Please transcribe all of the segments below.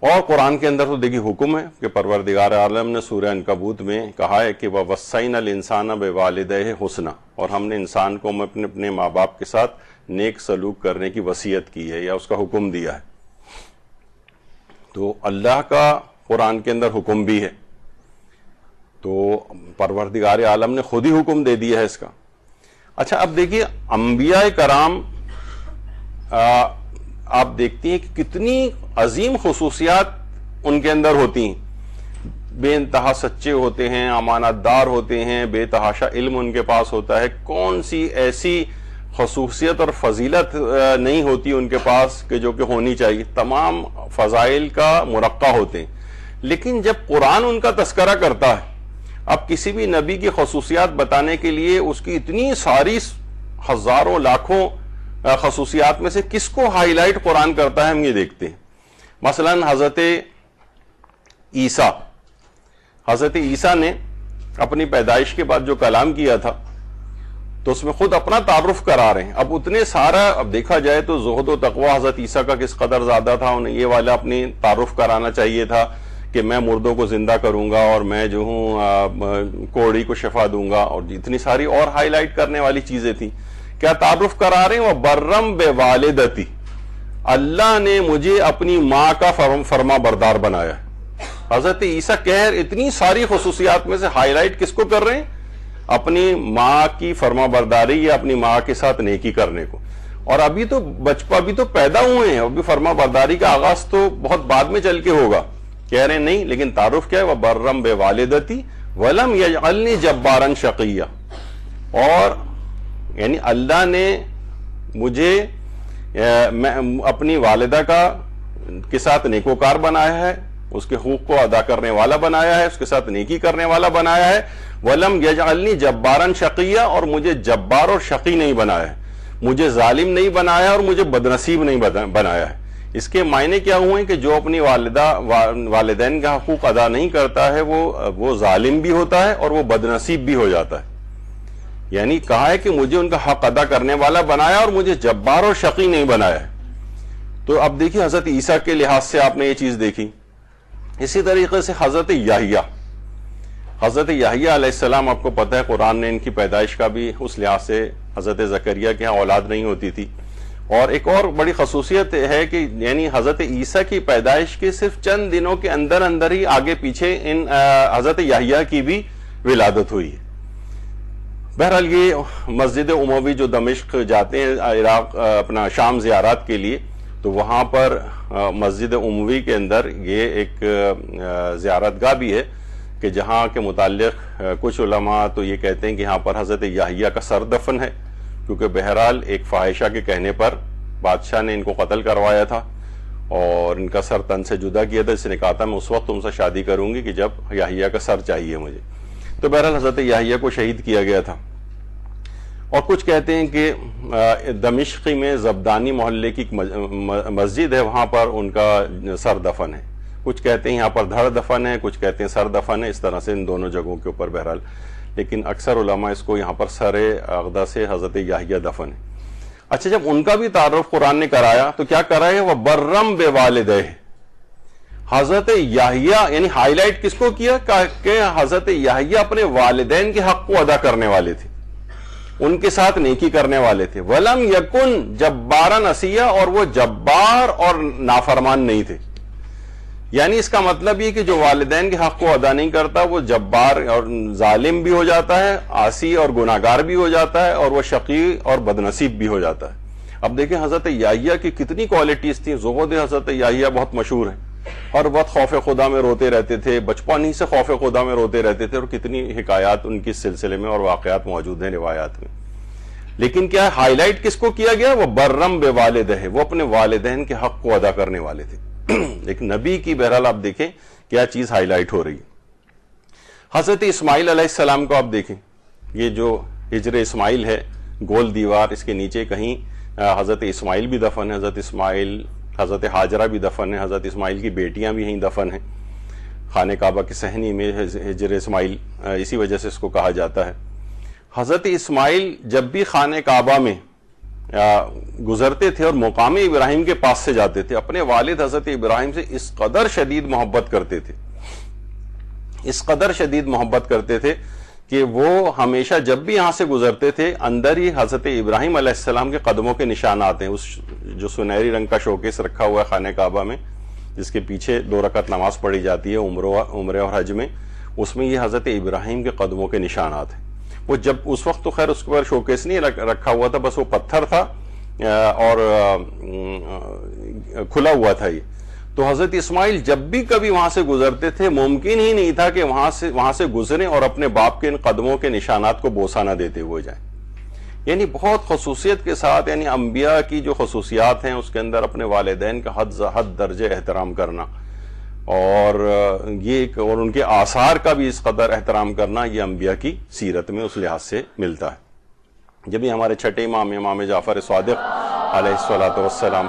اور قرآن کے اندر تو دیکھیے حکم ہے کہ پروردگار عالم نے سورہ عنکبوت میں کہا ہے کہ وَوَصَّيْنَا الْإِنسَانَ بِوَالِدَيْهِ حُسْنًا، اور ہم نے انسان کو اپنے ماں باپ کے ساتھ نیک سلوک کرنے کی وصیت کی ہے یا اس کا حکم دیا ہے. تو اللہ کا قرآن کے اندر حکم بھی ہے، تو پروردگار عالم نے خود ہی حکم دے دیا ہے اس کا. اچھا اب دیکھیے انبیاء کرام آپ دیکھتی ہیں کہ کتنی عظیم خصوصیات ان کے اندر ہوتی ہیں، بے انتہا سچے ہوتے ہیں، امانت دار ہوتے ہیں، بے تحاشا علم ان کے پاس ہوتا ہے. کون سی ایسی خصوصیت اور فضیلت نہیں ہوتی ان کے پاس کہ جو کہ ہونی چاہیے، تمام فضائل کا مرقع ہوتے ہیں. لیکن جب قرآن ان کا تذکرہ کرتا ہے، اب کسی بھی نبی کی خصوصیات بتانے کے لیے اس کی اتنی ساری ہزاروں لاکھوں خصوصیات میں سے کس کو ہائی لائٹ قرآن کرتا ہے، ہم یہ دیکھتے ہیں. مثلا حضرت عیسیٰ نے اپنی پیدائش کے بعد جو کلام کیا تھا تو اس میں خود اپنا تعارف کرا رہے ہیں. اب اتنے سارا اب دیکھا جائے تو زہد و تقوی حضرت عیسیٰ کا کس قدر زیادہ تھا، انہیں یہ والا اپنی تعارف کرانا چاہیے تھا کہ میں مردوں کو زندہ کروں گا اور میں جو ہوں کوڑی کو شفا دوں گا، اور اتنی ساری اور ہائی لائٹ کرنے والی چیزیں تھیں. کیا تعارف کرا رہے ہیں؟ وہ برم بے والدتی، اللہ نے مجھے اپنی ماں کا فرما بردار بنایا ہے. حضرت عیسیٰ کہہ اتنی ساری خصوصیات میں سے ہائی لائٹ کس کو کر رہے ہیں؟ اپنی ماں کی فرما برداری یا اپنی ماں کے ساتھ نیکی کرنے کو. اور ابھی تو بچپن بھی تو پیدا ہوئے ہیں، ابھی فرما برداری کا آغاز تو بہت بعد میں چل کے ہوگا. کہہ رہے ہیں نہیں، لیکن تعارف کیا ہے؟ وہ برم بے والدتی ولم یجعلنی جبارا شقیا، اور یعنی اللہ نے مجھے اپنی والدہ کے ساتھ نیکوکار بنایا ہے، اس کے حقوق کو ادا کرنے والا بنایا ہے، اس کے ساتھ نیکی کرنے والا بنایا ہے. وَلَمْ يَجْعَلْنِي جَبَّارًا شَقِيًّا، اور مجھے جبار اور شقی نہیں بنایا ہے، مجھے ظالم نہیں بنایا اور مجھے بدنصیب نہیں بنایا ہے. اس کے معنی کیا ہوئے کہ جو اپنی والدین کا حقوق ادا نہیں کرتا ہے وہ ظالم بھی ہوتا ہے اور وہ بدنصیب بھی ہو جاتا ہے. یعنی کہا ہے کہ مجھے ان کا حق ادا کرنے والا بنایا اور مجھے جبار اور شقی نہیں بنایا ہے. تو اب دیکھیے حضرت عیسیٰ کے لحاظ سے آپ نے یہ چیز دیکھی. اسی طریقے سے حضرت یحییٰ علیہ السلام، آپ کو پتہ ہے قرآن نے ان کی پیدائش کا بھی اس لحاظ سے، حضرت زکریا کے ہاں اولاد نہیں ہوتی تھی. اور ایک اور بڑی خصوصیت ہے کہ یعنی حضرت عیسیٰ کی پیدائش کے صرف چند دنوں کے اندر ہی آگے پیچھے ان حضرت یحییٰ کی بھی ولادت ہوئی ہے. بہرحال یہ مسجد اموی جو دمشق جاتے ہیں عراق اپنا شام زیارات کے لیے، تو وہاں پر مسجد اموی کے اندر یہ ایک زیارت گاہ بھی ہے کہ جہاں کے متعلق کچھ علماء تو یہ کہتے ہیں کہ یہاں پر حضرت یحییٰ کا سر دفن ہے، کیونکہ بہرحال ایک فاحشہ کے کہنے پر بادشاہ نے ان کو قتل کروایا تھا اور ان کا سر تن سے جدا کیا تھا. اس نے کہا تھا میں اس وقت تم سے شادی کروں گی کہ جب یحییٰ کا سر چاہیے مجھے. تو بہرحال حضرت یحییٰ کو شہید کیا گیا تھا. اور کچھ کہتے ہیں کہ دمشقی میں زبدانی محلے کی مسجد ہے، وہاں پر ان کا سر دفن ہے. کچھ کہتے ہیں یہاں پر دھڑ دفن ہے، کچھ کہتے ہیں سر دفن ہے. اس طرح سے ان دونوں جگہوں کے اوپر بہرحال، لیکن اکثر علماء اس کو یہاں پر سر اغدا سے حضرت یحییٰ دفن ہے. اچھا جب ان کا بھی تعارف قرآن نے کرایا تو کیا کرایا؟ وہ برم بے والدہ، حضرت یحییٰ یعنی ہائی لائٹ کس کو کیا کہ حضرت یحییٰ اپنے والدین کے حق کو ادا کرنے والے تھے، ان کے ساتھ نیکی کرنے والے تھے. وَلَمْ يَكُنْ جَبَّارًا عَصِيًّا، اور وہ جبار اور نافرمان نہیں تھے. یعنی اس کا مطلب یہ کہ جو والدین کے حق کو ادا نہیں کرتا وہ جبار اور ظالم بھی ہو جاتا ہے، عاصی اور گناہگار بھی ہو جاتا ہے، اور وہ شقی اور بدنصیب بھی ہو جاتا ہے. اب دیکھیں حضرت یحییٰ کی کتنی کوالٹیز تھیں. زہد حضرت یحییٰ بہت مشہور ہے، اور بہت خوف خدا میں روتے رہتے تھے، بچپن ہی سے خوف خدا میں روتے رہتے تھے، اور کتنی حکایات ان کی سلسلے میں اور واقعات موجود ہیں روایات میں. لیکن کیا ہائی لائٹ کس کو کیا گیا؟ وہ برم بے والدہ، وہ اپنے والدین کے حق کو ادا کرنے والے تھے. ایک نبی کی بہرحال آپ دیکھیں کیا چیز ہائی لائٹ ہو رہی ہے. حضرت اسماعیل علیہ السلام کو آپ دیکھیں، یہ جو ہجر اسماعیل ہے، گول دیوار، اس کے نیچے کہیں حضرت اسماعیل بھی دفن ہے، حضرت ہاجرہ بھی دفن ہے، حضرت اسماعیل کی بیٹیاں بھی یہیں دفن ہیں. خانہ کعبہ کی صحنی میں ہجر اسماعیل، اسی وجہ سے اس کو کہا جاتا ہے. حضرت اسماعیل جب بھی خانہ کعبہ میں گزرتے تھے اور مقام ابراہیم کے پاس سے جاتے تھے، اپنے والد حضرت ابراہیم سے اس قدر شدید محبت کرتے تھے، اس قدر شدید محبت کرتے تھے کہ وہ ہمیشہ جب بھی یہاں سے گزرتے تھے اندر ہی حضرت ابراہیم علیہ السلام کے قدموں کے نشانات ہیں. اس جو سنہری رنگ کا شوکیس رکھا ہوا ہے خانہ کعبہ میں، جس کے پیچھے 2 رکعت نماز پڑھی جاتی ہے عمرے اور حج میں، اس میں یہ حضرت ابراہیم کے قدموں کے نشانات ہیں. وہ جب اس وقت تو خیر اس کے پر شوکیس نہیں رکھا ہوا تھا، بس وہ پتھر تھا اور کھلا ہوا تھا. یہ تو حضرت اسماعیل جب بھی کبھی وہاں سے گزرتے تھے ممکن ہی نہیں تھا کہ وہاں سے گزریں اور اپنے باپ کے ان قدموں کے نشانات کو بوسہ نہ دیتے ہوئے جائیں. یعنی بہت خصوصیت کے ساتھ، یعنی انبیاء کی جو خصوصیات ہیں اس کے اندر اپنے والدین کا حد درجے احترام کرنا اور اور ان کے آثار کا بھی اس قدر احترام کرنا، یہ انبیاء کی سیرت میں اس لحاظ سے ملتا ہے. جب ہی ہمارے چھٹے امام جعفر صادق علیہ الصلوۃ والسلام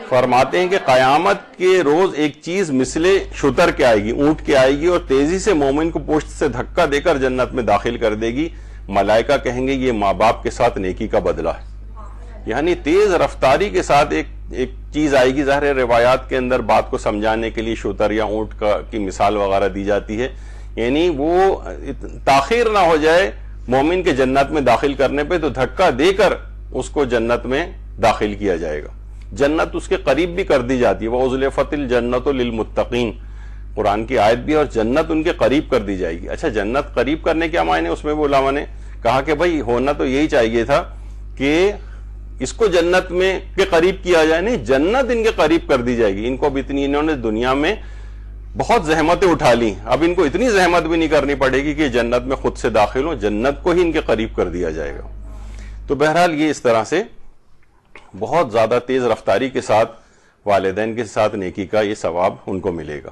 فرماتے ہیں کہ قیامت کے روز ایک چیز مثل شتر کے آئے گی، اونٹ کے آئے گی، اور تیزی سے مومن کو پشت سے دھکا دے کر جنت میں داخل کر دے گی. ملائکہ کہیں گے یہ ماں باپ کے ساتھ نیکی کا بدلہ ہے. یعنی تیز رفتاری کے ساتھ ایک چیز آئے گی. ظاہر روایات کے اندر بات کو سمجھانے کے لیے شتر یا اونٹ کی مثال وغیرہ دی جاتی ہے، یعنی وہ تاخیر نہ ہو جائے مومن کے جنت میں داخل کرنے پہ، تو دھکا دے کر اس کو جنت میں داخل کیا جائے گا. جنت اس کے قریب بھی کر دی جاتی ہے. وَأُزْلِفَتِ الْجَنَّةُ لِلْمُتَّقِينَ، قرآن کی آیت بھی، اور جنت ان کے قریب کر دی جائے گی. اچھا، جنت قریب کرنے کیا معنی؟ اس میں وہ علماء نے کہا کہ بھائی ہونا تو یہی چاہیے تھا کہ اس کو جنت میں کے قریب کیا جائے، نہیں، جنت ان کے قریب کر دی جائے گی. ان کو اب اتنی انہوں نے دنیا میں بہت زحمتیں اٹھا لی، اب ان کو اتنی زحمت بھی نہیں کرنی پڑے گی کہ جنت میں خود سے داخل ہوں، جنت کو ہی ان کے قریب کر دیا جائے گا. تو بہرحال یہ اس طرح سے بہت زیادہ تیز رفتاری کے ساتھ والدین کے ساتھ نیکی کا یہ ثواب ان کو ملے گا.